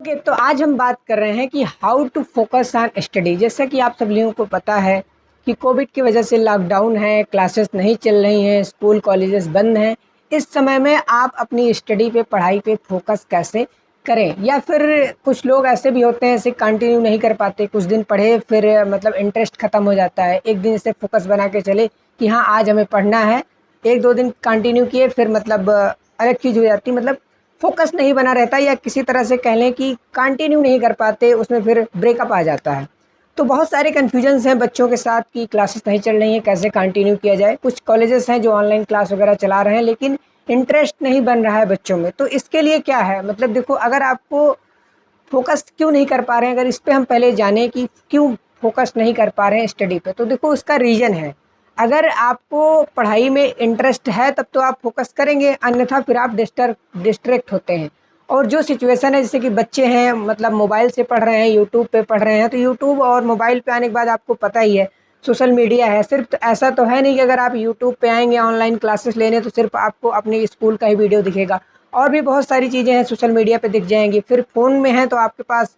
Okay, तो आज हम बात कर रहे हैं कि how to focus on study. जैसा कि आप सब लोगों को पता है कि कोविड की वजह से लॉकडाउन है, क्लासेस नहीं चल रही हैं, स्कूल कॉलेजेस बंद हैं। इस समय में आप अपनी स्टडी पे, पढ़ाई पे फोकस कैसे करें? या फिर कुछ लोग ऐसे भी होते हैं, ऐसे कंटिन्यू नहीं कर पाते, कुछ दिन पढ़े फिर मतलब इंटरेस्ट ख़त्म हो जाता है। एक दिन से फोकस बना के चले कि हाँ आज हमें पढ़ना है, एक दो दिन कंटिन्यू किए फिर मतलब अलग चीज़ हो जाती, मतलब फोकस नहीं बना रहता, या किसी तरह से कह लें कि कंटिन्यू नहीं कर पाते, उसमें फिर ब्रेकअप आ जाता है। तो बहुत सारे कन्फ्यूजन्स हैं बच्चों के साथ कि क्लासेस नहीं चल रही हैं, कैसे कंटिन्यू किया जाए। कुछ कॉलेजेस हैं जो ऑनलाइन क्लास वगैरह चला रहे हैं, लेकिन इंटरेस्ट नहीं बन रहा है बच्चों में। तो इसके लिए क्या है, मतलब देखो, अगर आपको फोकस क्यों नहीं कर पा रहे हैं, अगर इस पे हम पहले जाने कि क्यों फोकस नहीं कर पा रहे हैं स्टडी पे, तो देखो उसका रीज़न है। अगर आपको पढ़ाई में इंटरेस्ट है तब तो आप फोकस करेंगे, अन्यथा फिर आप डिस्ट्रैक्ट होते हैं। और जो सिचुएशन है, जैसे कि बच्चे हैं मतलब मोबाइल से पढ़ रहे हैं, यूट्यूब पे पढ़ रहे हैं, तो यूट्यूब और मोबाइल पे आने के बाद आपको पता ही है सोशल मीडिया है। सिर्फ तो ऐसा तो है नहीं कि अगर आप यूट्यूब पे आएंगे ऑनलाइन क्लासेस लेने तो सिर्फ आपको अपने स्कूल का ही वीडियो दिखेगा, और भी बहुत सारी चीज़ें हैं सोशल मीडिया पे दिख जाएंगी। फिर फ़ोन में है तो आपके पास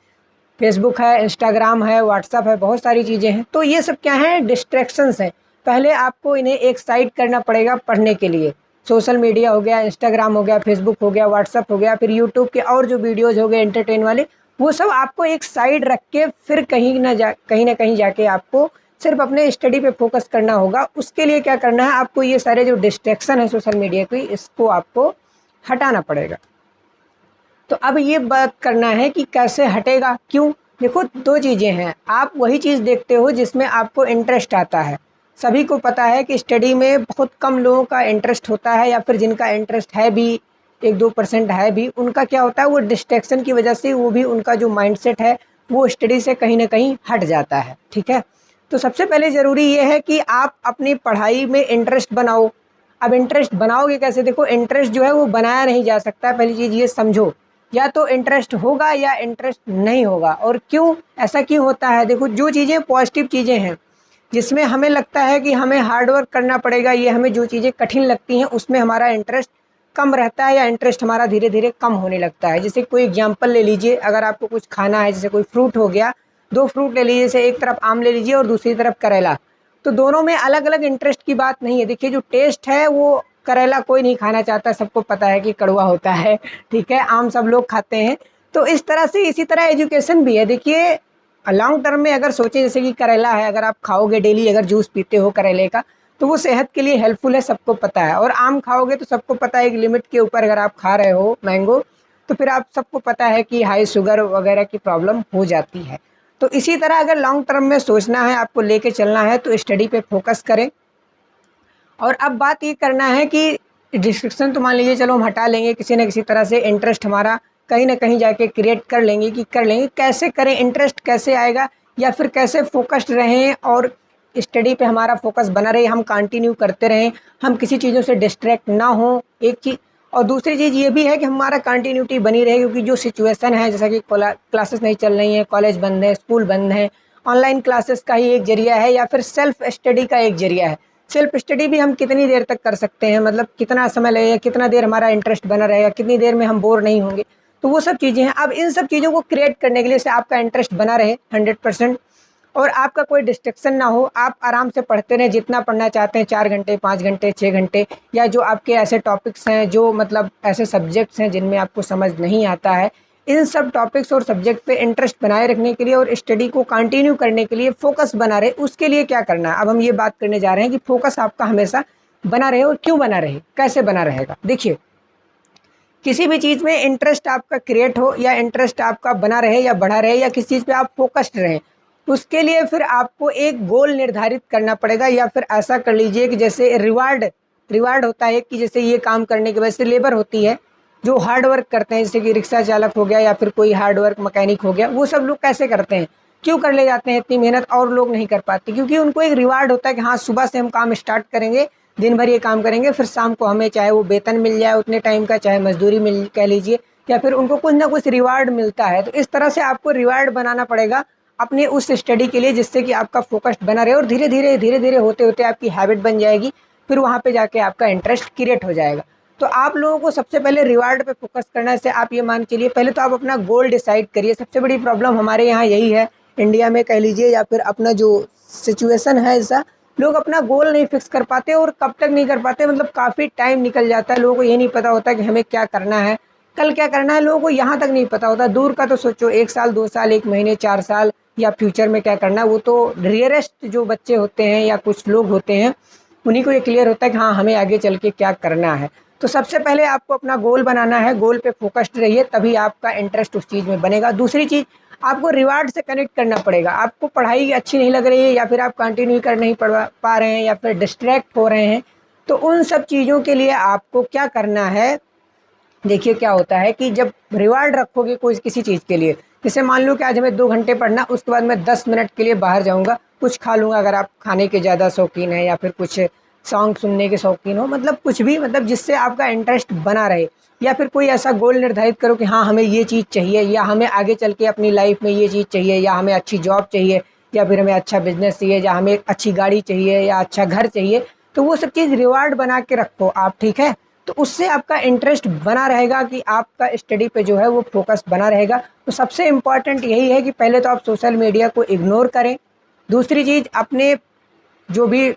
फेसबुक है, इंस्टाग्राम है, व्हाट्सअप है, बहुत सारी चीज़ें हैं। तो ये सब क्या हैं, डिस्ट्रैक्शंस हैं। पहले आपको इन्हें एक साइड करना पड़ेगा पढ़ने के लिए। सोशल मीडिया हो गया, इंस्टाग्राम हो गया, फेसबुक हो गया, व्हाट्सअप हो गया, फिर यूट्यूब के और जो वीडियोज़ हो गए एंटरटेन वाले, वो सब आपको एक साइड रख के फिर कहीं ना कहीं जाके आपको सिर्फ अपने स्टडी पे फोकस करना होगा। उसके लिए क्या करना है, आपको ये सारे जो डिस्ट्रैक्शन है सोशल मीडिया की, इसको आपको हटाना पड़ेगा। तो अब ये बात करना है कि कैसे हटेगा, क्यों? देखो, दो चीज़ें हैं। आप वही चीज़ देखते हो जिसमें आपको इंटरेस्ट आता है। सभी को पता है कि स्टडी में बहुत कम लोगों का इंटरेस्ट होता है, या फिर जिनका इंटरेस्ट है भी 1-2% है भी, उनका क्या होता है, वो डिस्ट्रैक्शन की वजह से वो भी उनका जो माइंडसेट है वो स्टडी से कहीं ना कहीं हट जाता है। ठीक है, तो सबसे पहले ज़रूरी ये है कि आप अपनी पढ़ाई में इंटरेस्ट बनाओ। अब इंटरेस्ट बनाओगे कैसे? देखो, इंटरेस्ट जो है वो बनाया नहीं जा सकता, पहली चीज़ ये समझो। या तो इंटरेस्ट होगा या इंटरेस्ट नहीं होगा। और क्यों ऐसा क्यों होता है? देखो, जो चीज़ें पॉजिटिव चीज़ें हैं, जिसमें हमें लगता है कि हमें हार्ड वर्क करना पड़ेगा, ये हमें जो चीज़ें कठिन लगती हैं उसमें हमारा इंटरेस्ट कम रहता है, या इंटरेस्ट हमारा धीरे धीरे कम होने लगता है। जैसे कोई एग्जांपल ले लीजिए, अगर आपको कुछ खाना है, जैसे कोई फ्रूट हो गया, दो फ्रूट ले लीजिए, जैसे एक तरफ आम ले लीजिए और दूसरी तरफ करेला। तो दोनों में अलग अलग इंटरेस्ट की बात नहीं है। देखिए, जो टेस्ट है वो करेला कोई नहीं खाना चाहता, सबको पता है कि कड़वा होता है। ठीक है, आम सब लोग खाते हैं। तो इस तरह से इसी तरह एजुकेशन भी है। देखिए, लॉन्ग टर्म में अगर सोचें, जैसे कि करेला है, अगर आप खाओगे डेली, अगर जूस पीते हो करेले का, तो वो सेहत के लिए हेल्पफुल है, सबको पता है। और आम खाओगे तो सबको पता है एक लिमिट के ऊपर अगर आप खा रहे हो मैंगो, तो फिर आप सबको पता है कि हाई शुगर वगैरह की प्रॉब्लम हो जाती है। तो इसी तरह अगर लॉन्ग टर्म में सोचना है, आपको लेके चलना है, तो स्टडी पे फोकस करें। और अब बात ये करना है कि डिस्ट्रैक्शन तो मान लीजिए चलो हम हटा लेंगे, किसी न किसी तरह से इंटरेस्ट हमारा कहीं ना कहीं जाके क्रिएट कर लेंगे। कि कर लेंगे कैसे करें, इंटरेस्ट कैसे आएगा, या फिर कैसे फोकस्ड रहें और स्टडी पे हमारा फोकस बना रहे, हम कंटिन्यू करते रहें, हम किसी चीज़ों से डिस्ट्रैक्ट ना हो, एक चीज़। और दूसरी चीज़ ये भी है कि हमारा कंटिन्यूटी बनी रहे, क्योंकि जो सिचुएशन है, जैसा कि क्लासेस नहीं चल रही हैं, कॉलेज बंद है, स्कूल बंद है, ऑनलाइन क्लासेस का ही एक जरिया है, या फिर सेल्फ स्टडी का एक जरिया है। सेल्फ स्टडी भी हम कितनी देर तक कर सकते हैं, मतलब कितना समय लगेगा, कितना देर हमारा इंटरेस्ट बना रहेगा, कितनी देर में हम बोर नहीं होंगे। तो वो सब चीज़ें हैं। अब इन सब चीज़ों को क्रिएट करने के लिए से आपका इंटरेस्ट बना रहे 100%, और आपका कोई डिस्ट्रैक्शन ना हो, आप आराम से पढ़ते रहें, जितना पढ़ना चाहते हैं, 4 घंटे, 5 घंटे, 6 घंटे, या जो आपके ऐसे टॉपिक्स हैं, जो मतलब ऐसे सब्जेक्ट्स हैं जिनमें आपको समझ नहीं आता है, इन सब टॉपिक्स और सब्जेक्ट पे इंटरेस्ट बनाए रखने के लिए और स्टडी को कंटिन्यू करने के लिए, फोकस बना रहे, उसके लिए क्या करना है। अब हम ये बात करने जा रहे हैं कि फोकस आपका हमेशा बना रहे, और क्यों बना रहे, कैसे बना रहेगा। देखिए, किसी भी चीज़ में इंटरेस्ट आपका क्रिएट हो, या इंटरेस्ट आपका बना रहे या बढ़ा रहे, या किसी चीज़ पे आप फोकस्ड रहें, उसके लिए फिर आपको एक गोल निर्धारित करना पड़ेगा। या फिर ऐसा कर लीजिए कि जैसे रिवार्ड रिवार्ड होता है, कि जैसे ये काम करने की वजह से लेबर होती है जो हार्ड वर्क करते हैं, जैसे कि रिक्शा चालक हो गया, या फिर कोई हार्ड वर्क मैकेनिक हो गया, वो सब लोग कैसे करते हैं, क्यों कर ले जाते हैं इतनी मेहनत, और लोग नहीं कर पाते? क्योंकि उनको एक रिवार्ड होता है कि हाँ, सुबह से हम काम स्टार्ट करेंगे, दिन भर ये काम करेंगे, फिर शाम को हमें चाहे वो वेतन मिल जाए उतने टाइम का, चाहे मजदूरी मिल कह लीजिए, या फिर उनको कुछ ना कुछ रिवार्ड मिलता है। तो इस तरह से आपको रिवार्ड बनाना पड़ेगा अपने उस स्टडी के लिए, जिससे कि आपका फोकस बना रहे, और धीरे धीरे होते होते आपकी हैबिट बन जाएगी, फिर वहाँ पे जाके आपका इंटरेस्ट क्रिएट हो जाएगा। तो आप लोगों को सबसे पहले रिवार्ड पे फोकस करना है। जैसे आप ये मान के चलिए, पहले तो आप अपना गोल डिसाइड करिए। सबसे बड़ी प्रॉब्लम हमारे यहाँ यही है, इंडिया में कह लीजिए या फिर अपना जो सिचुएशन है ऐसा, लोग अपना गोल नहीं फिक्स कर पाते और कब तक नहीं कर पाते, मतलब काफ़ी टाइम निकल जाता है। लोगों को ये नहीं पता होता कि हमें क्या करना है, कल क्या करना है, लोगों को यहाँ तक नहीं पता होता। दूर का तो सोचो, 1 साल 2 साल 1 महीने 4 साल या फ्यूचर में क्या करना है, वो तो रेयरेस्ट जो बच्चे होते हैं या कुछ लोग होते हैं उन्हीं को ये क्लियर होता है कि हाँ हमें आगे चल के क्या करना है। तो सबसे पहले आपको अपना गोल बनाना है, गोल पे फोकस्ड रहिए, तभी आपका इंटरेस्ट उस चीज़ में बनेगा। दूसरी चीज़, आपको रिवार्ड से कनेक्ट करना पड़ेगा। आपको पढ़ाई अच्छी नहीं लग रही है या फिर आप कंटिन्यू कर नहीं पा रहे हैं या फिर डिस्ट्रैक्ट हो रहे हैं, तो उन सब चीज़ों के लिए आपको क्या करना है, देखिए क्या होता है कि जब रिवार्ड रखोगे कोई किसी चीज़ के लिए, जैसे मान लो कि आज हमें 2 घंटे पढ़ना, उसके बाद मैं 10 मिनट के लिए बाहर जाऊँगा, कुछ खा लूँगा, अगर आप खाने के ज़्यादा शौकीन हैं या फिर कुछ सॉन्ग सुनने के शौकीन हो, मतलब कुछ भी, मतलब जिससे आपका इंटरेस्ट बना रहे। या फिर कोई ऐसा गोल निर्धारित करो कि हाँ हमें ये चीज़ चाहिए, या हमें आगे चल के अपनी लाइफ में ये चीज़ चाहिए, या हमें अच्छी जॉब चाहिए, या फिर हमें अच्छा बिजनेस चाहिए, या हमें एक अच्छी गाड़ी चाहिए या अच्छा घर चाहिए। तो वो सब चीज़ रिवार्ड बना के रखो आप, ठीक है। तो उससे आपका इंटरेस्ट बना रहेगा कि आपका स्टडी पे जो है वो फोकस बना रहेगा। तो सबसे इम्पॉर्टेंट यही है कि पहले तो आप सोशल मीडिया को इग्नोर करें। दूसरी चीज़, अपने जो भी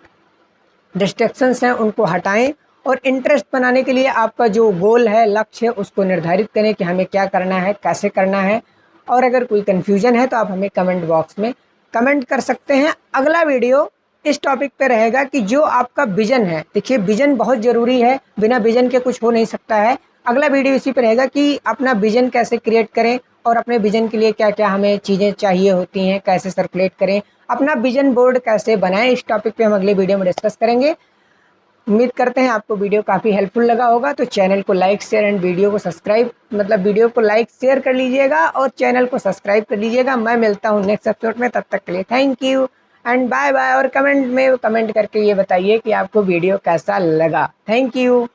डिस्ट्रैक्शंस हैं उनको हटाएं, और इंटरेस्ट बनाने के लिए आपका जो गोल है, लक्ष्य है, उसको निर्धारित करें कि हमें क्या करना है, कैसे करना है। और अगर कोई कन्फ्यूजन है तो आप हमें कमेंट बॉक्स में कमेंट कर सकते हैं। अगला वीडियो इस टॉपिक पे रहेगा कि जो आपका विजन है, देखिए विजन बहुत ज़रूरी है, बिना विजन के कुछ हो नहीं सकता है। अगला वीडियो इसी पे रहेगा कि अपना विजन कैसे क्रिएट करें और अपने विजन के लिए क्या क्या हमें चीज़ें चाहिए होती हैं, कैसे सर्कुलेट करें, अपना विजन बोर्ड कैसे बनाएं। इस टॉपिक पे हम अगले वीडियो में डिस्कस करेंगे। उम्मीद करते हैं आपको वीडियो काफ़ी हेल्पफुल लगा होगा। तो चैनल को लाइक शेयर एंड वीडियो को सब्सक्राइब, मतलब वीडियो को लाइक शेयर कर लीजिएगा और चैनल को सब्सक्राइब कर लीजिएगा। मैं मिलता हूँ नेक्स्ट एपिसोड में, तब तक के लिए thank you and bye bye. और कमेंट में कमेंट करके ये बताइए कि आपको वीडियो कैसा लगा। Thank you.